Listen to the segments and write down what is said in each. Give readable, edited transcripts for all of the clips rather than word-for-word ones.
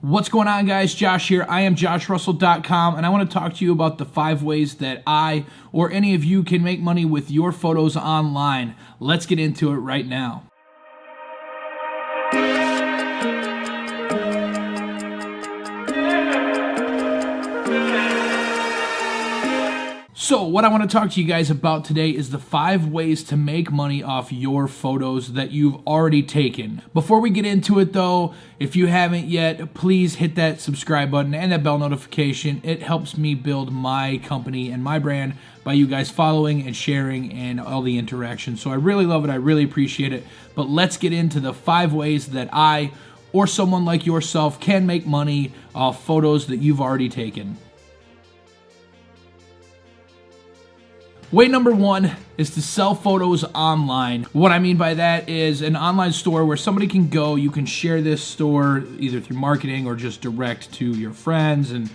What's going on, guys? Josh here. I am joshuarussell.com, and I want to talk to you about the 5 ways that I or any of you can make money with your photos online. Let's get into it right now. So what I want to talk to you guys about today is the 5 ways to make money off your photos that you've already taken. Before we get into it though, if you haven't yet, please hit that subscribe button and that bell notification. It helps me build my company and my brand by you guys following and sharing and all the interaction. So I really love it. I really appreciate it. But let's get into the 5 ways that I or someone like yourself can make money off photos that you've already taken. Way number 1 is to sell photos online. What I mean by that is an online store where somebody can go, you can share this store either through marketing or just direct to your friends and,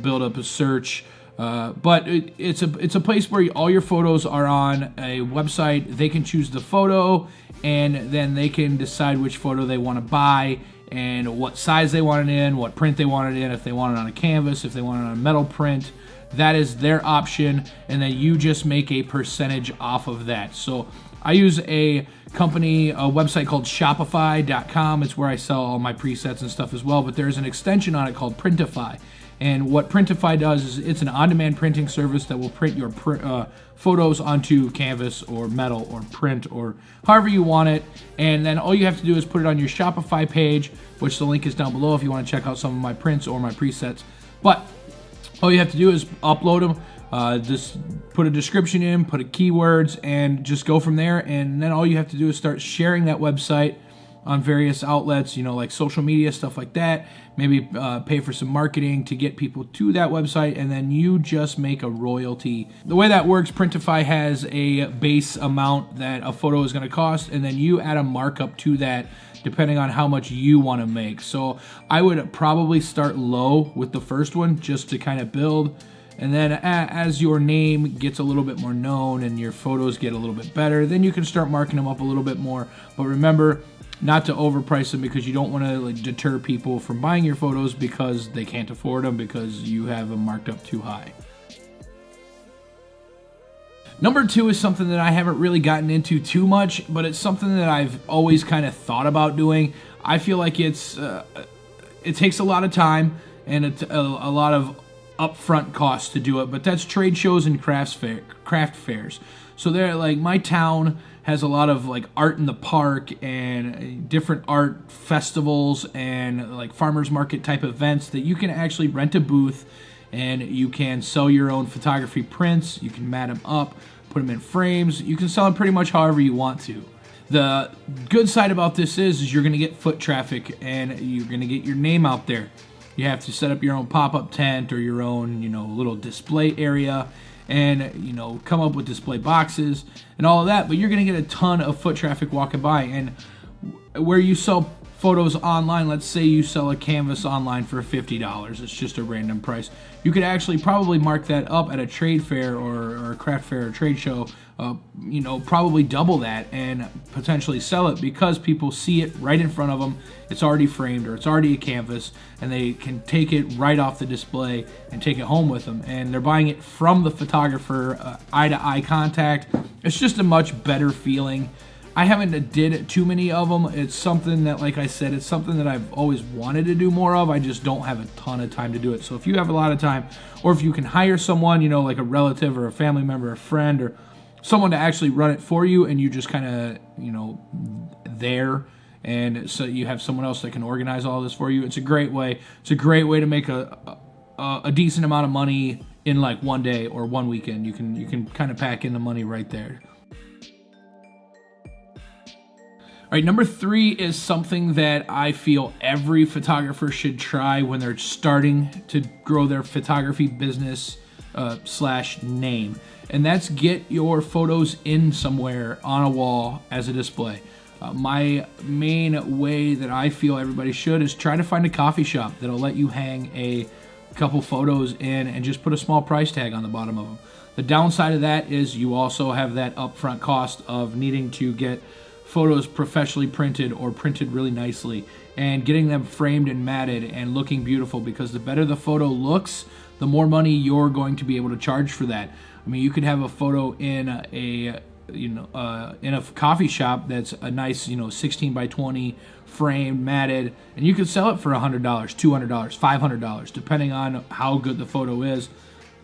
build up a search. But it's a place where all your photos are on a website. They can choose the photo and then they can decide which photo they want to buy and what size they want it in, what print they want it in, if they want it on a canvas, if they want it on a metal print. That is their option, and then you just make a percentage off of that. So I use a website called Shopify.com. It's where I sell all my presets and stuff as well, but there's an extension on it called Printify. And what Printify does is it's an on-demand printing service that will print your photos onto canvas or metal or print or however you want it. And then all you have to do is put it on your Shopify page, which the link is down below if you want to check out some of my prints or my presets. But all you have to do is upload them, just put a description in, put a keywords, and just go from there. And then all you have to do is start sharing that website on various outlets, like social media, stuff like that. Maybe pay for some marketing to get people to that website, and then you just make a royalty. The way that works, Printify has a base amount that a photo is going to cost, and then you add a markup to that depending on how much you want to make. So I would probably start low with the first one just to kind of build. And then as your name gets a little bit more known and your photos get a little bit better, then you can start marking them up a little bit more. But remember not to overprice them because you don't want to deter people from buying your photos because they can't afford them because you have them marked up too high. Number 2 is something that I haven't really gotten into too much, but it's something that I've always kind of thought about doing. I feel like it takes a lot of time and a lot of upfront costs to do it, but that's trade shows and craft fairs. So they're my town has a lot of art in the park and different art festivals and farmers market type events that you can actually rent a booth and you can sell your own photography prints. You can mat them up, put them in frames. You can sell them pretty much however you want to. The good side about this is you're going to get foot traffic and you're going to get your name out there. You have to set up your own pop-up tent or your own, little display area and, come up with display boxes and all of that. But you're going to get a ton of foot traffic walking by. And where you sell photos online, let's say you sell a canvas online for $50. It's just a random price. You could actually probably mark that up at a trade fair or a craft fair or trade show, probably double that and potentially sell it because people see it right in front of them. It's already framed or it's already a canvas and they can take it right off the display and take it home with them. And they're buying it from the photographer, eye-to-eye contact. It's just a much better feeling. I haven't did too many of them. It's something that, like I said, it's something that I've always wanted to do more of. I just don't have a ton of time to do it. So if you have a lot of time, or if you can hire someone, like a relative or a family member, a friend, or someone to actually run it for you, and you just kind of, there, and so you have someone else that can organize all this for you. It's a great way. It's a great way to make a decent amount of money in one day or one weekend. You can kind of pack in the money right there. All right, number 3 is something that I feel every photographer should try when they're starting to grow their photography business / name. And that's get your photos in somewhere on a wall as a display. My main way that I feel everybody should is try to find a coffee shop that'll let you hang a couple photos in and just put a small price tag on the bottom of them. The downside of that is you also have that upfront cost of needing to get photos professionally printed or printed really nicely, and getting them framed and matted and looking beautiful, because the better the photo looks, the more money you're going to be able to charge for that. I mean, you could have a photo in in a coffee shop that's a nice 16 by 20 framed, matted, and you could sell it for $100, $200, $500, depending on how good the photo is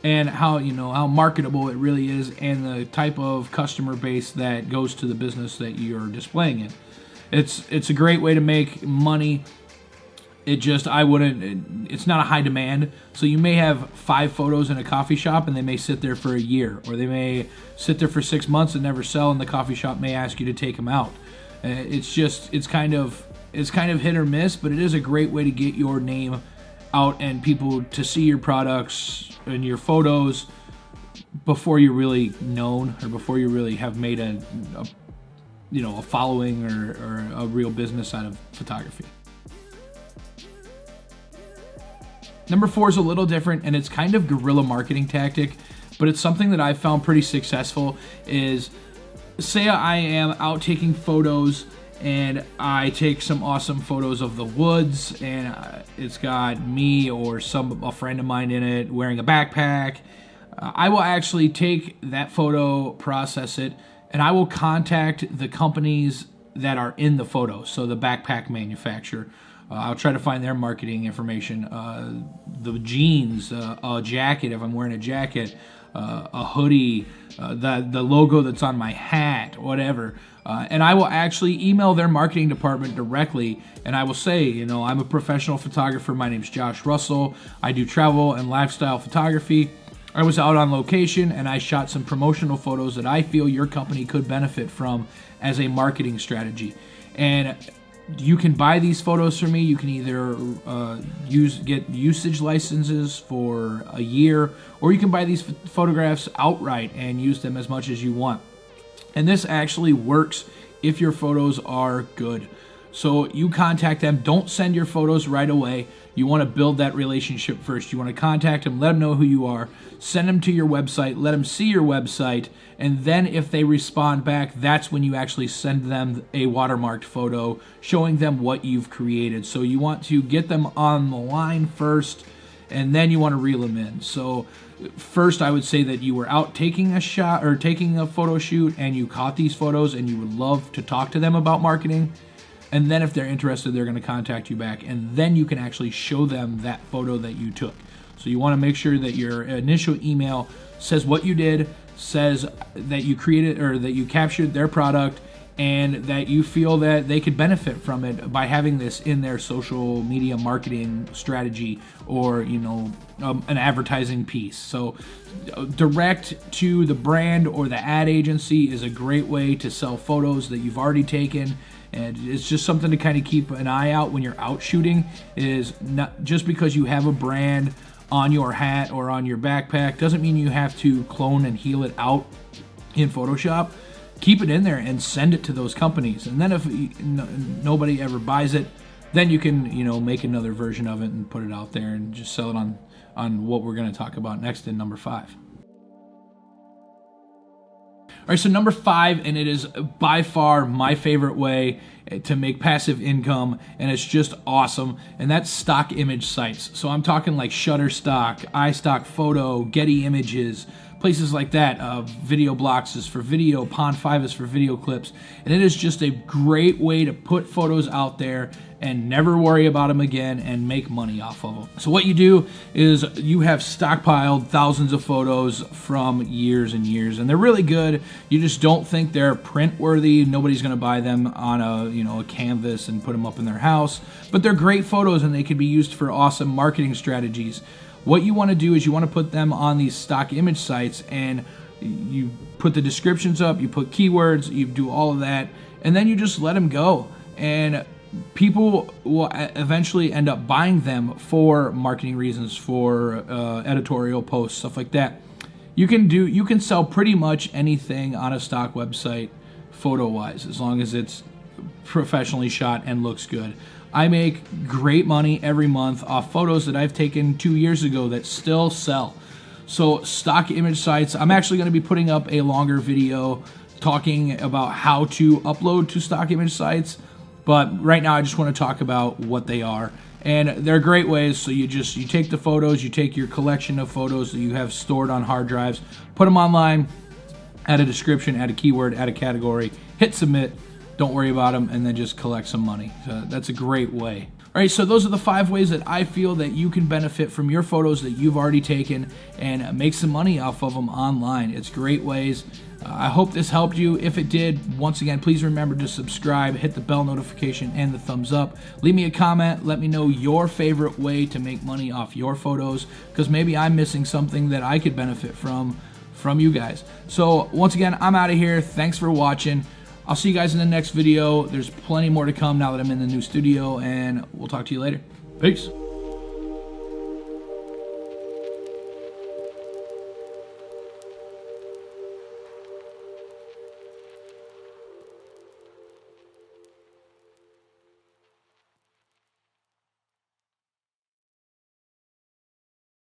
and how how marketable it really is, and the type of customer base that goes to the business that you're displaying in. It's a great way to make money. It's not a high demand. So you may have 5 photos in a coffee shop and they may sit there for a year, or they may sit there for 6 months and never sell, and the coffee shop may ask you to take them out. It's kind of hit or miss, but it is a great way to get your name out and people to see your products and your photos before you're really known, or before you really have made a following or a real business out of photography. Number 4 is a little different, and it's kind of guerrilla marketing tactic, but it's something that I've found pretty successful. Is, say I am out taking photos and I take some awesome photos of the woods, and it's got me or a friend of mine in it wearing a backpack. I will actually take that photo, process it, and I will contact the companies that are in the photo. So the backpack manufacturer, I'll try to find their marketing information, the jeans, a jacket if I'm wearing a jacket, a hoodie, the logo that's on my hat, whatever. And I will actually email their marketing department directly, and I will say, I'm a professional photographer. My name's Josh Russell. I do travel and lifestyle photography. I was out on location and I shot some promotional photos that I feel your company could benefit from as a marketing strategy. And you can buy these photos from me. You can either get usage licenses for a year, or you can buy these photographs outright and use them as much as you want. And this actually works if your photos are good. So you contact them. Don't send your photos right away. You want to build that relationship first. You want to contact them, let them know who you are, send them to your website, let them see your website, and then if they respond back, that's when you actually send them a watermarked photo showing them what you've created. So you want to get them on the line first, and then you want to reel them in. So first, I would say that you were out taking a shot or taking a photo shoot and you caught these photos and you would love to talk to them about marketing. And then if they're interested, they're going to contact you back, and then you can actually show them that photo that you took. So you want to make sure that your initial email says what you did, says that you created or that you captured their product, and that you feel that they could benefit from it by having this in their social media marketing strategy, or an advertising piece. So direct to the brand or the ad agency is a great way to sell photos that you've already taken. And it's just something to kind of keep an eye out when you're out shooting. Is not just because you have a brand on your hat or on your backpack doesn't mean you have to clone and heel it out in Photoshop. Keep it in there and send it to those companies. And then if nobody ever buys it, then you can make another version of it and put it out there and just sell it on what we're going to talk about next in number 5. All right, so number 5, and it is by far my favorite way to make passive income, and it's just awesome, and that's stock image sites. So I'm talking like Shutterstock, iStock Photo, Getty Images, places like that. Video Blocks is for video, Pond5 is for video clips, and it is just a great way to put photos out there and never worry about them again and make money off of them. So what you do is you have stockpiled thousands of photos from years and years, and they're really good. You just don't think they're print worthy. Nobody's going to buy them on a canvas and put them up in their house, but they're great photos and they can be used for awesome marketing strategies. What you want to do is you want to put them on these stock image sites, and you put the descriptions up, you put keywords, you do all of that, and then you just let them go. And people will eventually end up buying them for marketing reasons, for editorial posts, stuff like that. You can sell pretty much anything on a stock website photo-wise, as long as it's professionally shot and looks good. I make great money every month off photos that I've taken 2 years ago that still sell. So stock image sites, I'm actually going to be putting up a longer video talking about how to upload to stock image sites, but right now I just want to talk about what they are. And they're great ways. So you take the photos, you take your collection of photos that you have stored on hard drives, put them online, add a description, add a keyword, add a category, hit submit, don't worry about them, and then just collect some money. So that's a great way. All right, so those are the 5 ways that I feel that you can benefit from your photos that you've already taken and make some money off of them online. It's great ways. I hope this helped you. If it did, once again, please remember to subscribe, hit the bell notification and the thumbs up. Leave me a comment. Let me know your favorite way to make money off your photos, because maybe I'm missing something that I could benefit from you guys. So once again, I'm out of here. Thanks for watching. I'll see you guys in the next video. There's plenty more to come now that I'm in the new studio, and we'll talk to you later. Peace.